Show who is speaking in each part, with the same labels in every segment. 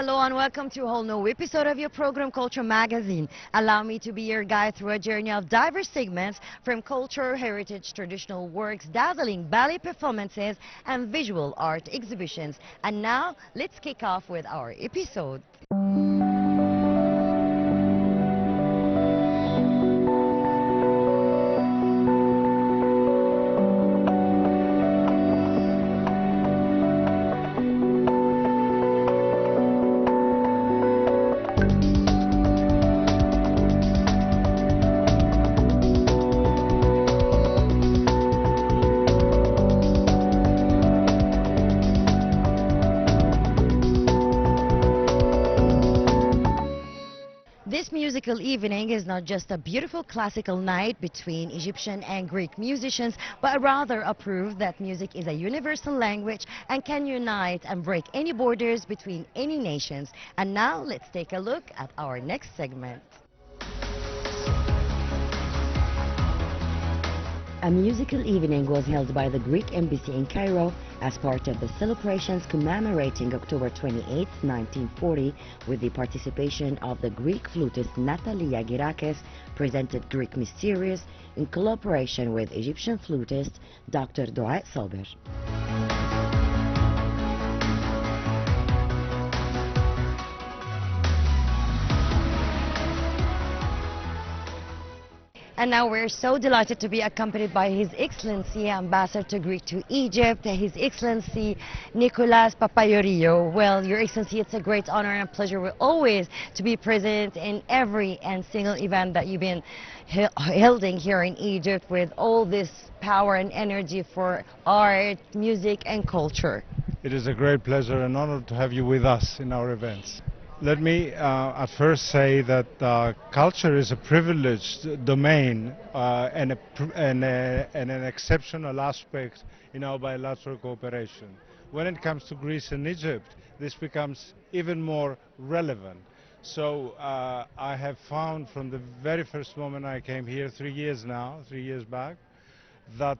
Speaker 1: Hello and welcome to a whole new episode of your program Culture Magazine. Allow me to be your guide through a journey of diverse segments from culture, heritage, traditional works, dazzling ballet performances and visual art exhibitions. And now let's kick off with our episode. This musical evening is not just a beautiful classical night between Egyptian and Greek musicians, but rather a proof that music is a universal language and can unite and break any borders between any nations. And now let's take a look at our next segment. A musical evening was held by the Greek Embassy in Cairo as part of the celebrations commemorating October 28, 1940, with the participation of the Greek flutist Natalia Girakis, presented Greek Mysterious in collaboration with Egyptian flutist Dr. Dua Saber. And now we're so delighted to be accompanied by His Excellency Ambassador to Greek to Egypt, His Excellency Nicholas Papayorio. Well, Your Excellency, it's a great honor and pleasure always to be present in every and single event that you've been holding here in Egypt with all this power and energy for art, music and culture.
Speaker 2: It is a great pleasure and honor to have you with us in our events. Let me at first say that culture is a privileged domain and an exceptional aspect in our bilateral cooperation. When it comes to Greece and Egypt, this becomes even more relevant. So I have found from the very first moment I came here 3 years back, that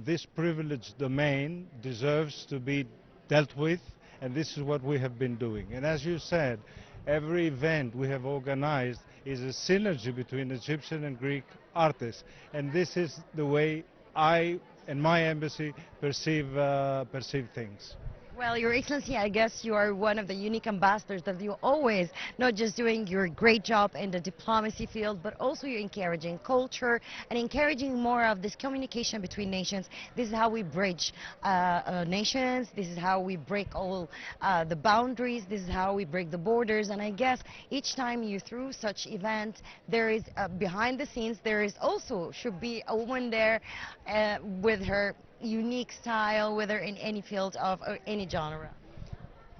Speaker 2: this privileged domain deserves to be dealt with, and this is what we have been doing. And as you said, every event we have organized is a synergy between Egyptian and Greek artists, and this is the way I and my embassy perceive things.
Speaker 1: Well, Your Excellency, I guess you are one of the unique ambassadors that you always not just doing your great job in the diplomacy field, but also you're encouraging culture and encouraging more of this communication between nations. This is how we bridge nations. This is how we break all the boundaries. This is how we break the borders. And I guess each time you through such event, there is behind the scenes, there is also should be a woman there with her unique style, whether in any field of or any genre.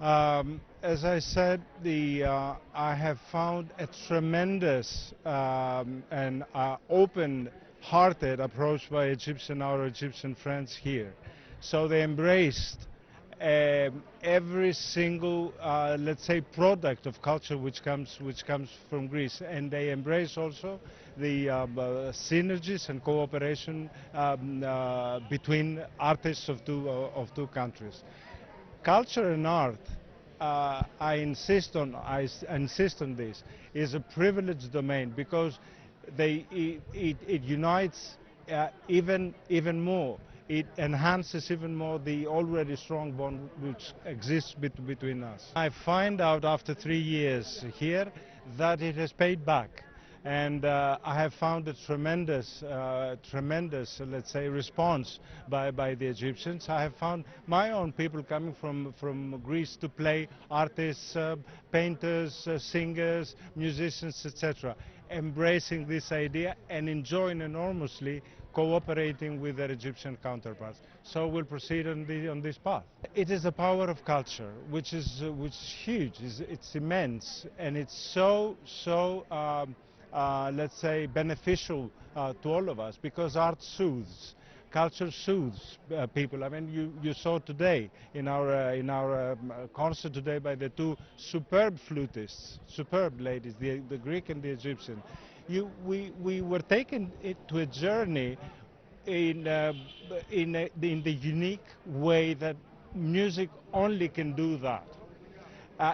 Speaker 2: As I said, I have found a tremendous and open-hearted approach by our Egyptian friends here. So they embraced every single, let's say, product of culture which comes from Greece, and they embrace also the synergies and cooperation between artists of two countries. Culture and art, I insist on this, is a privileged domain because it unites even more. It enhances even more the already strong bond which exists between us. I find out after 3 years here that it has paid back, and I have found a tremendous, let's say, response by the Egyptians. I have found my own people coming from Greece to play, artists, painters, singers, musicians, etc., embracing this idea and enjoying enormously cooperating with their Egyptian counterparts. So we'll proceed on this path. It is the power of culture, which is huge. It's immense, and it's so let's say, beneficial to all of us, because art soothes. Culture soothes people. I mean, you saw today in our concert today by the two superb flutists, superb ladies, the Greek and the Egyptian. We were taken to a journey in the unique way that music only can do that.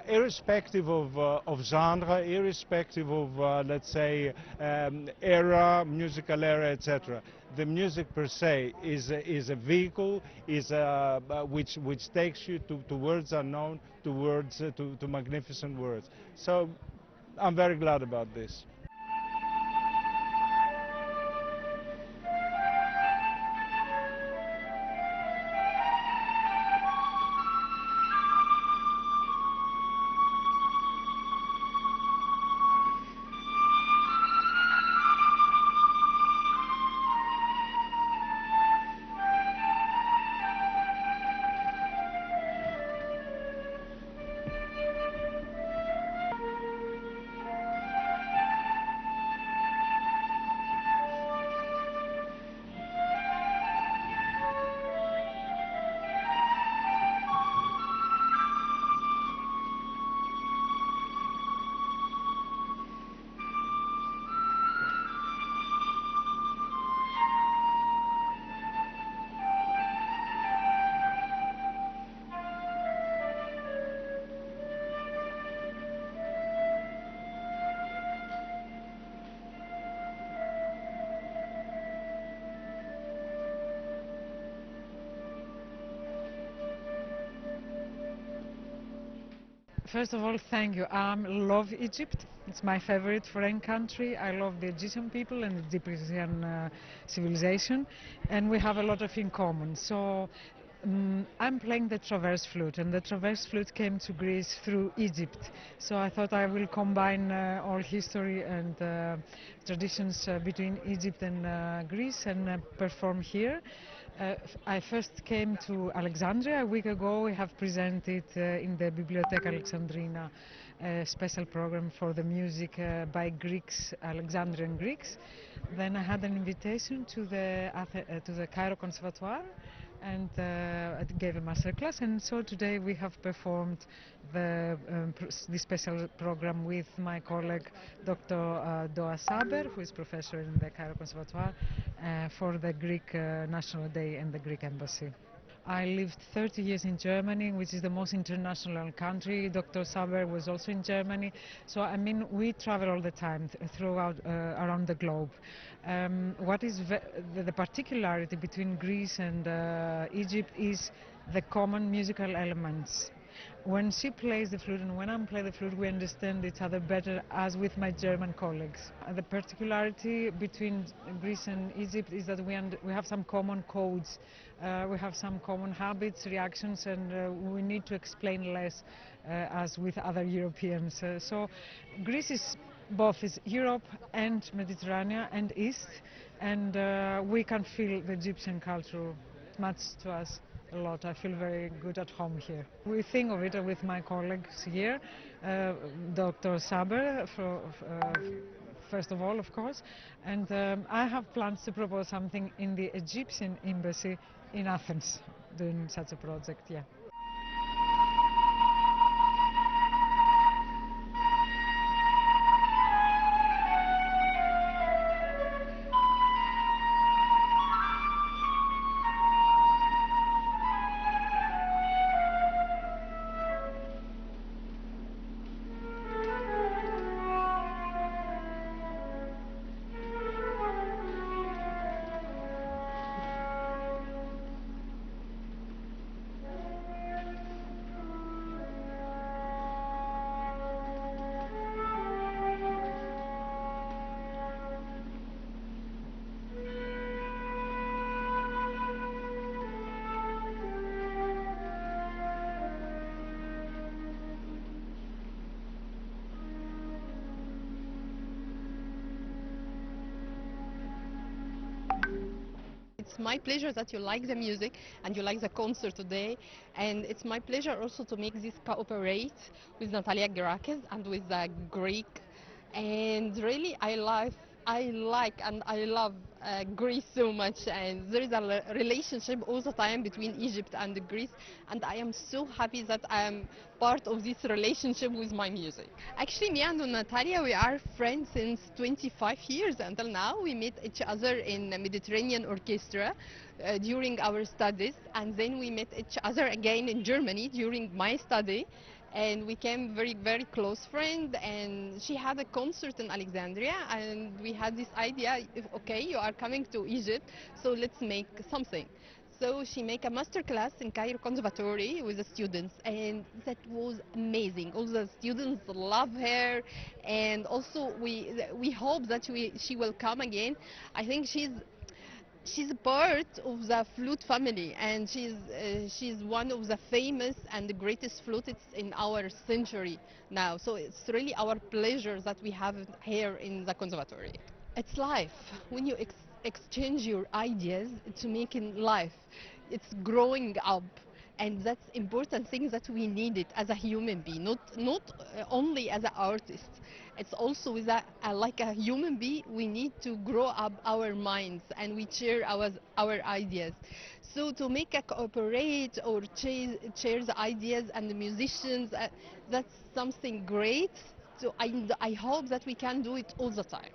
Speaker 2: irrespective of genre, irrespective of, let's say, era, musical era, etc. The music per se is a vehicle, which takes you to words unknown, to words, to magnificent words. So I'm very glad about this.
Speaker 3: First of all, thank you. I love Egypt. It's my favorite foreign country. I love the Egyptian people and the Egyptian civilization, and we have a lot of in common. So I'm playing the traverse flute, and the traverse flute came to Greece through Egypt. So I thought I will combine all history and traditions between Egypt and Greece and perform here. I first came to Alexandria a week ago. We have presented in the Bibliotheca Alexandrina a special program for the music by Greeks, Alexandrian Greeks. Then I had an invitation to the Cairo Conservatoire and I gave a master class, and so today we have performed the special program with my colleague Dr. Doa Saber, who is professor in the Cairo Conservatoire, for the Greek National Day and the Greek Embassy. I lived 30 years in Germany, which is the most international country. Dr. Saber was also in Germany. So, I mean, we travel all the time throughout, around the globe. What is the particularity between Greece and Egypt is the common musical elements. When she plays the flute and when I play the flute, we understand each other better, as with my German colleagues. The particularity between Greece and Egypt is that we have some common codes, we have some common habits, reactions, and we need to explain less, as with other Europeans. So Greece is both Europe and Mediterranean and East, and we can feel the Egyptian culture much to us. A lot. I feel very good at home here. We think of it with my colleagues here, Dr. Saber, first of all, of course, and I have plans to propose something in the Egyptian embassy in Athens, doing such a project, yeah.
Speaker 4: It's my pleasure that you like the music and you like the concert today, and it's my pleasure also to make this cooperate with Natalia Gerakis and with the Greek, and really I like and I love Greece so much, and there is a relationship all the time between Egypt and Greece, and I am so happy that I am part of this relationship with my music. Actually, me and Natalia, we are friends since 25 years until now. We met each other in the Mediterranean Orchestra during our studies, and then we met each other again in Germany during my study. and we became very close friends. And she had a concert in Alexandria, and we had this idea, okay, you are coming to Egypt, so let's make something. So she made a master class in Cairo Conservatory with the students, and that was amazing. All the students love her, and also we hope that she will come again. I think she's a part of the flute family, and she's one of the famous and the greatest flutists in our century now. So it's really our pleasure that we have here in the conservatory. It's life. When you exchange your ideas to make in life, it's growing up, and that's important thing that we need it as a human being, not only as an artist. It's also with like a human being, we need to grow up our minds, and we share our ideas. So to make a cooperate or share the ideas and the musicians, that's something great. So I hope that we can do it all the time.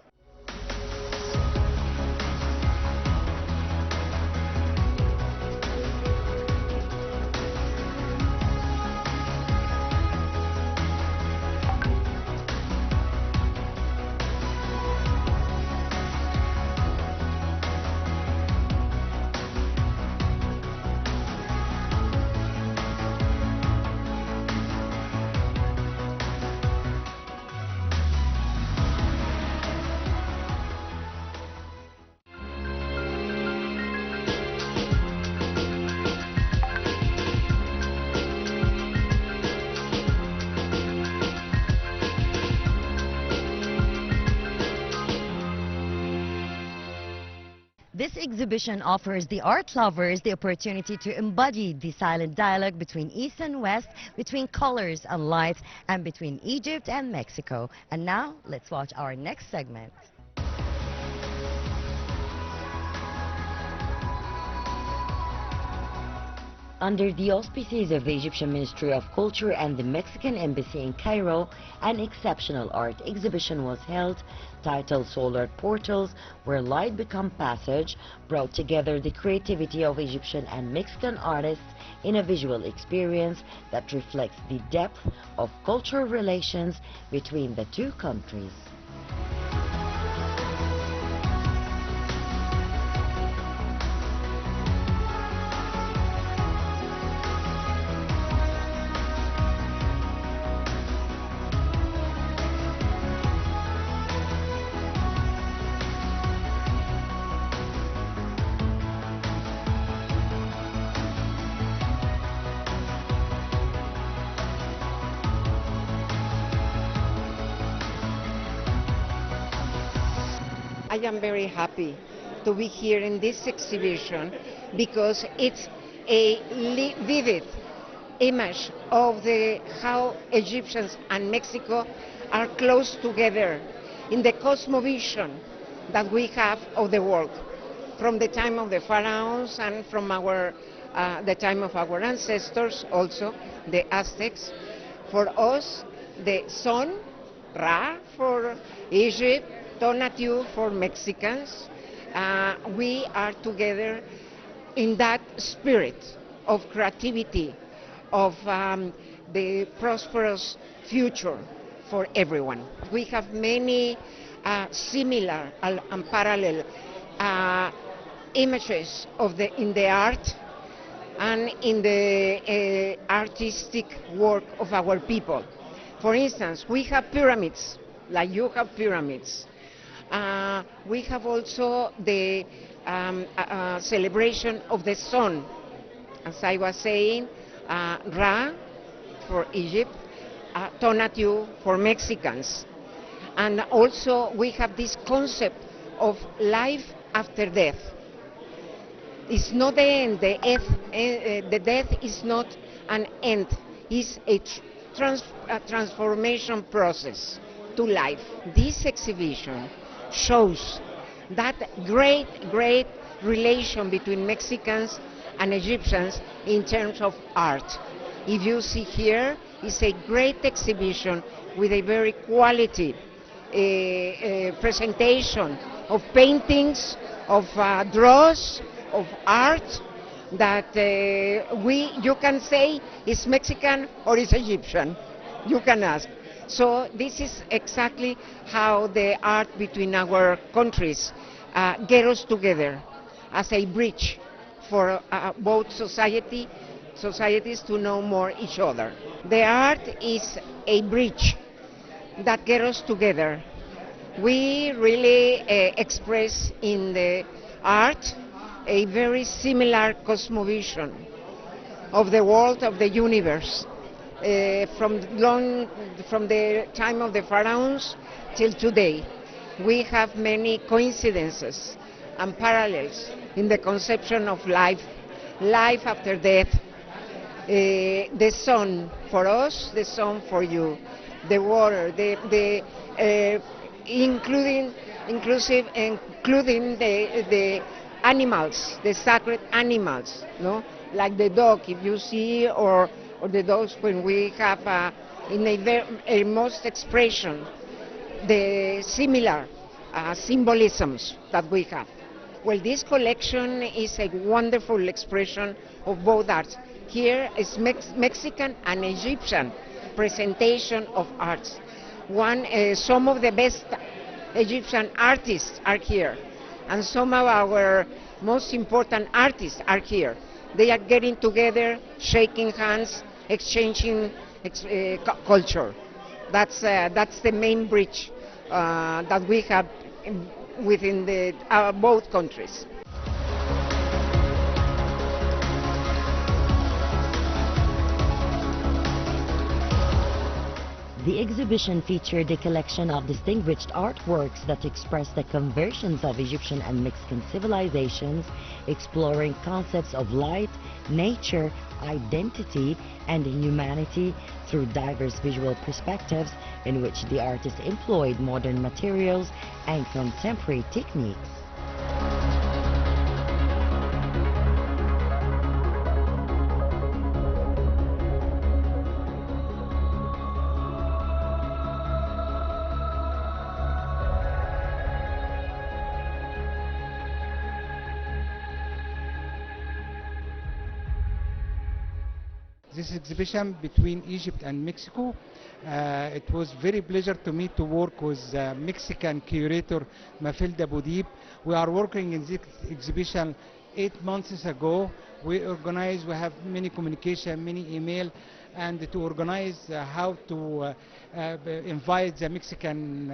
Speaker 1: This exhibition offers the art lovers the opportunity to embody the silent dialogue between East and West, between colors and lights, and between Egypt and Mexico. And now, let's watch our next segment. Under the auspices of the Egyptian Ministry of Culture and the Mexican Embassy in Cairo, an exceptional art exhibition was held titled Solar Portals, where light become passage, brought together the creativity of Egyptian and Mexican artists in a visual experience that reflects the depth of cultural relations between the two countries.
Speaker 5: I am very happy to be here in this exhibition because it's a vivid image of how Egyptians and Mexico are close together in the cosmovision that we have of the world, from the time of the pharaohs and from the time of our ancestors, also the Aztecs. For us, the sun, Ra for Egypt, Tonatiuh for Mexicans, we are together in that spirit of creativity, of the prosperous future for everyone. We have many similar and parallel images in the art and in the artistic work of our people. For instance, we have pyramids, like you have pyramids. We have also the celebration of the sun. As I was saying, Ra for Egypt, Tonatiuh for Mexicans. And also we have this concept of life after death. It's not the end, the death is not an end, it's a transformation process to life. This exhibition shows that great relation between Mexicans and Egyptians in terms of art. If you see here, it's a great exhibition with a very quality presentation of paintings, of draws, of art, that you can say is Mexican or is Egyptian. You can ask. So this is exactly how the art between our countries get us together as a bridge for both societies to know more each other. The art is a bridge that gets us together. We really express in the art a very similar cosmovision of the world, of the universe, from the time of the pharaohs till today. We have many coincidences and parallels in the conception of life, life after death, the sun for us, the sun for you, the water, including the animals, the sacred animals, no? Like the dog, if you see, or the dogs when we have in a most expression the similar symbolisms that we have. Well, this collection is a wonderful expression of both arts. Here is Mexican and Egyptian presentation of arts. Some of the best Egyptian artists are here, and some of our most important artists are here. They are getting together, shaking hands, exchanging culture. That's the main bridge that we have within both countries.
Speaker 1: The exhibition featured a collection of distinguished artworks that express the conversions of Egyptian and Mexican civilizations, exploring concepts of light, nature, identity, and humanity through diverse visual perspectives in which the artist employed modern materials and contemporary techniques.
Speaker 6: This exhibition between Egypt and Mexico, it was very pleasure to me to work with Mexican curator Mafilda Boudib. We are working in this exhibition 8 months ago. We have many communication, many email, and to organize how to invite the Mexican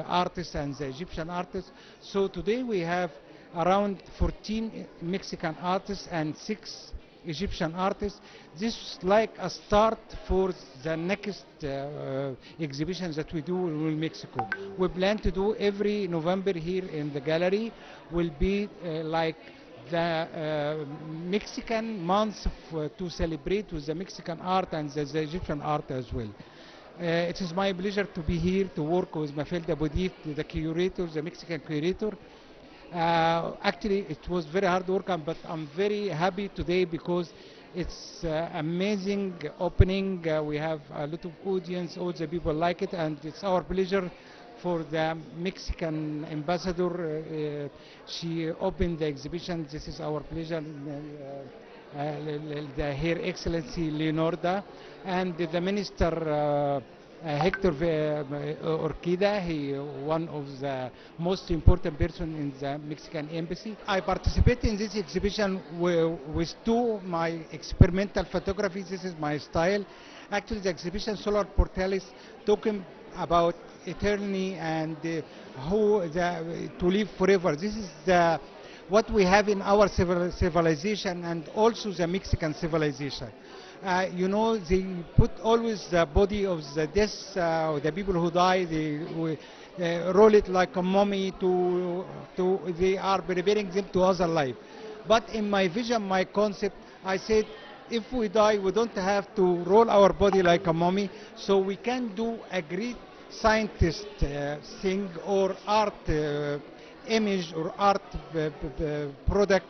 Speaker 6: artists and the Egyptian artists. So today we have around 14 Mexican artists and 6 Egyptian artists. This is like a start for the next exhibitions that we do in Mexico. We plan to do every November here in the gallery. Will be like the Mexican month to celebrate with the Mexican art and the Egyptian art as well. It is my pleasure to be here to work with Mafilda Boudib, the curator, the Mexican curator. Actually, it was very hard work, but I'm very happy today because it's amazing opening. We have a lot of audience, all the people like it, and it's our pleasure for the Mexican ambassador. She opened the exhibition. This is our pleasure. Her Excellency Leonarda and the Minister Hector Orquida, he one of the most important person in the Mexican embassy. I participated in this exhibition with my experimental photography. This is my style. Actually, the exhibition Solar Portales talking about eternity and to live forever. This is what we have in our civilization and also the Mexican civilization. You know, they put always the body of the death, the people who die, they roll it like a mummy they are preparing them to other life. But in my vision, my concept, I said, if we die, we don't have to roll our body like a mummy, so we can do a great scientist thing or art image or art product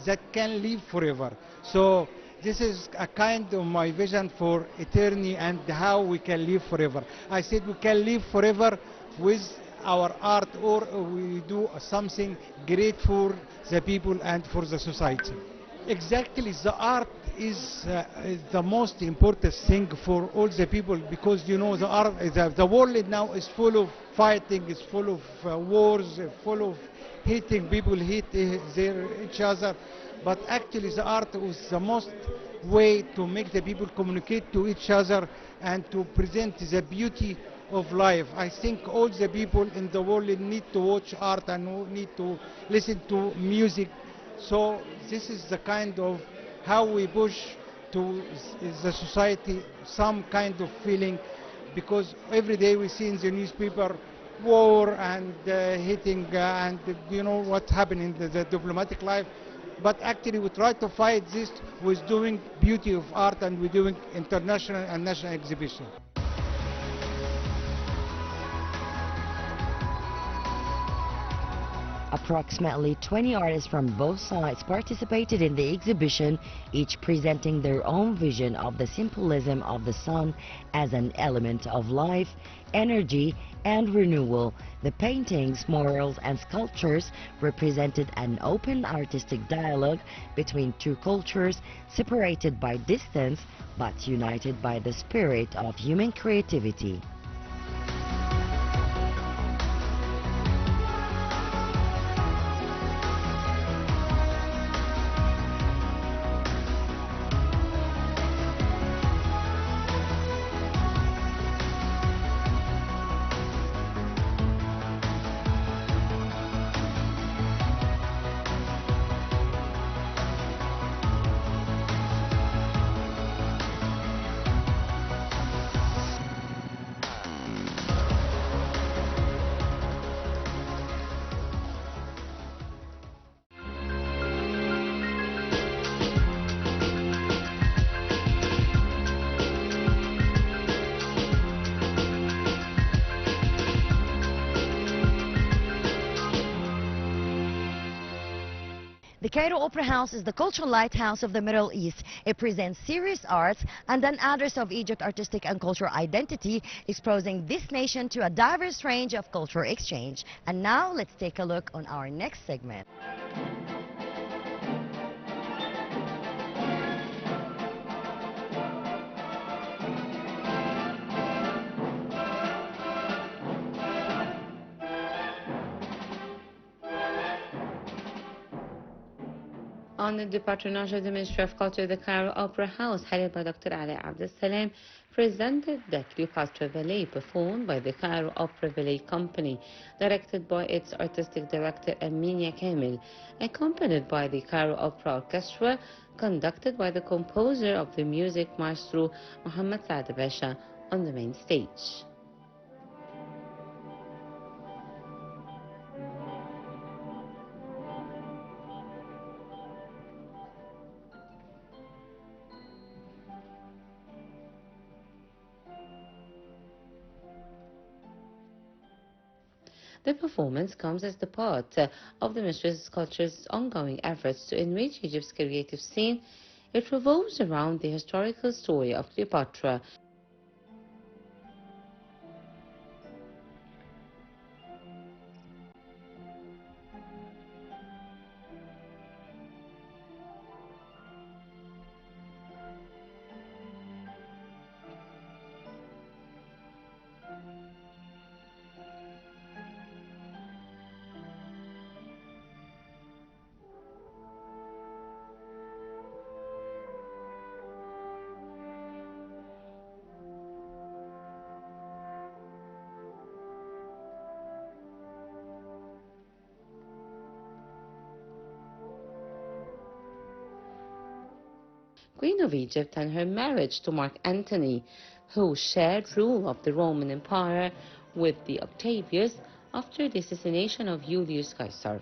Speaker 6: that can live forever. So this is a kind of my vision for eternity and how we can live forever. I said we can live forever with our art, or we do something great for the people and for the society. Exactly, the art is the most important thing for all the people, because you know the art, the world now is full of fighting, is full of wars, full of hating. People hate each other, but actually the art was the most way to make the people communicate to each other and to present the beauty of life. I think all the people in the world need to watch art and need to listen to music. So this is the kind of how we push to the society some kind of feeling, because every day we see in the newspaper war and hitting and you know what's happening in the diplomatic life. But actually we try to fight this with doing beauty of art, and we're doing international and national exhibition.
Speaker 1: Approximately 20 artists from both sides participated in the exhibition, each presenting their own vision of the symbolism of the sun as an element of life, energy, and renewal. The paintings, murals, and sculptures represented an open artistic dialogue between two cultures separated by distance but united by the spirit of human creativity. The Cairo Opera House is the cultural lighthouse of the Middle East. It presents serious arts and then others of Egypt's artistic and cultural identity, exposing this nation to a diverse range of cultural exchange. And now let's take a look on our next segment.
Speaker 7: Under the patronage of the Ministry of Culture, the Cairo Opera House, headed by Dr. Ali Abdel Salam, presented the Cleopatra Ballet, performed by the Cairo Opera Ballet Company, directed by its artistic director Aminia Kamil, accompanied by the Cairo Opera Orchestra, conducted by the composer of the music, Maestro Muhammad Saad Basha, on the main stage. The performance comes as the part of the Ministry's Culture's ongoing efforts to enrich Egypt's creative scene. It revolves around the historical story of Cleopatra. Queen of Egypt and her marriage to Mark Antony, who shared rule of the Roman Empire with the Octavius after the assassination of Julius Caesar.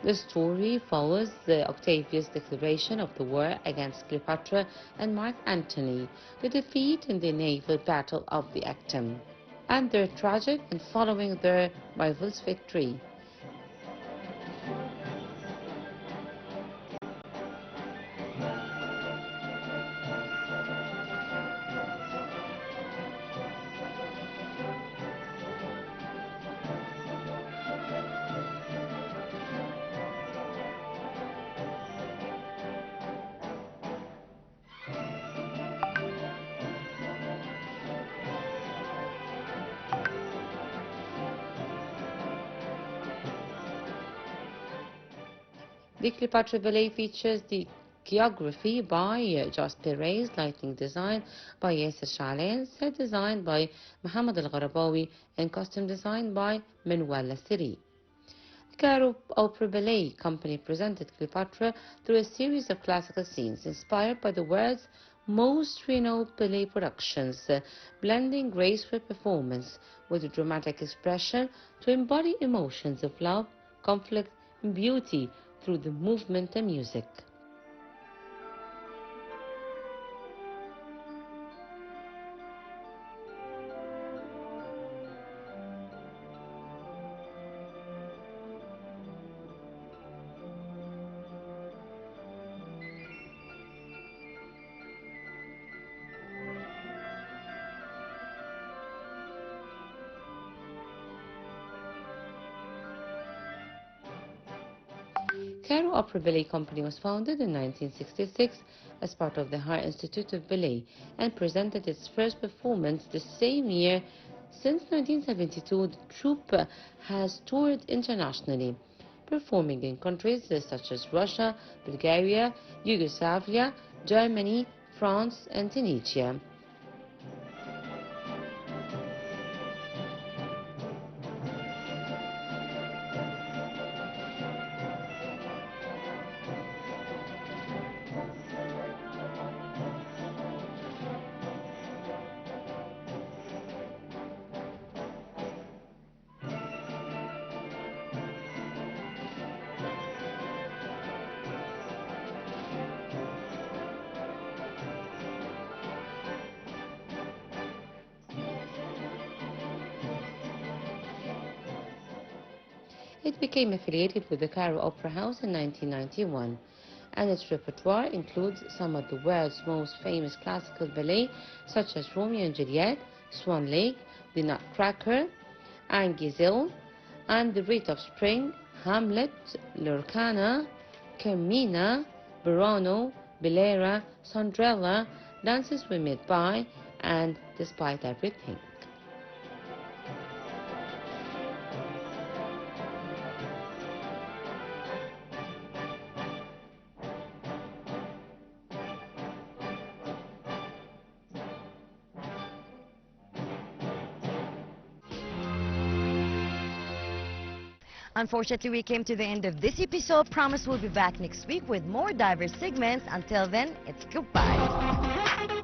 Speaker 7: The story follows Octavius' declaration of the war against Cleopatra and Mark Antony, the defeat in the naval battle of the Actium, and their tragic and following their rival's victory. The Cleopatra Ballet features the choreography by Jos Perez, lighting design by Yasser Shalain, set design by Mohamed Al-Gharabawi, and costume design by Manuel Lassiri. The Cairo Opera Ballet Company presented Cleopatra through a series of classical scenes inspired by the world's most renowned ballet productions, blending graceful performance with dramatic expression to embody emotions of love, conflict, and beauty through the movement and music. Cairo Opera Ballet Company was founded in 1966 as part of the Higher Institute of Ballet and presented its first performance the same year. Since 1972, the troupe has toured internationally, performing in countries such as Russia, Bulgaria, Yugoslavia, Germany, France, and Tunisia. It became affiliated with the Cairo Opera House in 1991, and its repertoire includes some of the world's most famous classical ballet, such as Romeo and Juliet, Swan Lake, The Nutcracker, Anguille, and The Rite of Spring, Hamlet, Lorcana, Carmina, Burano, Belera, Cinderella, Dances We Met By, and Despite Everything.
Speaker 1: Unfortunately, we came to the end of this episode. Promise we'll be back next week with more diverse segments. Until then, it's goodbye.